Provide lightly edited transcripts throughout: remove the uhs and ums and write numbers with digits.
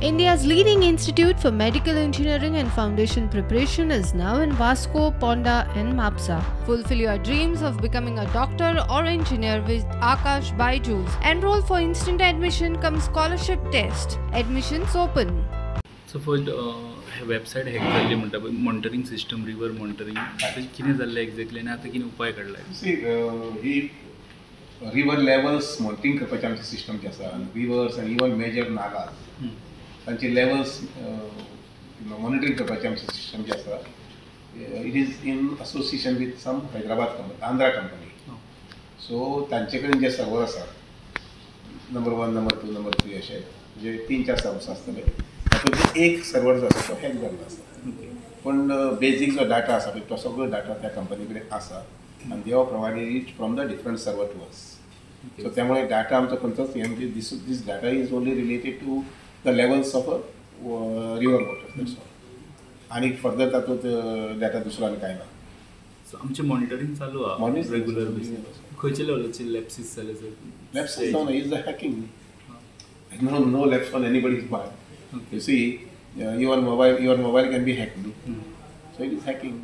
India's leading institute for medical engineering and foundation preparation is now in Vasco, Ponda, and Mapsa. Fulfill your dreams of becoming a doctor or engineer with Akash Byju's. Enroll for instant admission cum scholarship test. Admissions open. So first website hack जाल्ली म्हणटा पळय monitoring system river monitoring आतां कितें जाल्लें exactly आनी आतां कितें उपाय काडलाय? ही रिवर लेवल्स मॉनिटरींग करपाचें आमचें सिस्टम जें आसा रिवर्स आनी इवन मेजर नालाज तांचे लेवल्स मॉनिटरींग करपाचें आमचें सिस्टम जें आसा it is in association with some Hyderabad company Andhra company. So तांचे कडेन जे सर्वर आसा नंबर 1 नंबर 2 नंबर 3 अशे म्हणजे 3-4 सर्वर्स आसतले तातूंतलो एक सर्वर जो आसा तो हॅक जाल्लो आसा. पूण बेजीक जो डाटा आसा पळय तो सगळो डाटा त्या कंपनी कडेन आसा आनी they have provided it from the different server to us. So त्यामुळे डाटा आमचो खंयचोच हे म्हणजे this data is only related to the levels of river water that's all. आनी फर्दर तातूंत डाटा दुसरो आनी कांय ना. सो आमचें मॉनिटरींग चालू आहा रेग्युलर बेसीस. खंयच्या लेवलाचे लॅप्सीस जाले सर? लॅप्सीस जावन is the hacking. No lapse on anybody's part. Okay. You see, your mobile can be hacked. So it is hacking.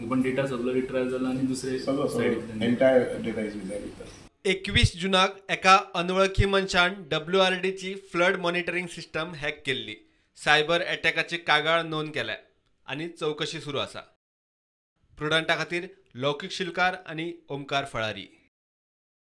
पण डेटा सगळो रिट्रायव जाला आनी दुसरे सगळो entire data is with us. 21 जुनाक एका अनवळखी मनशान WRDची फ्लड मॉनिटरींग सिस्टम हॅक केल्ली. सायबर अटॅकाची कागाळ नोंद केल्या आनी चवकशी सुरू आसा. प्रुडंटा खातीर लौकीक शिलकार आनी ओमकार फळारी.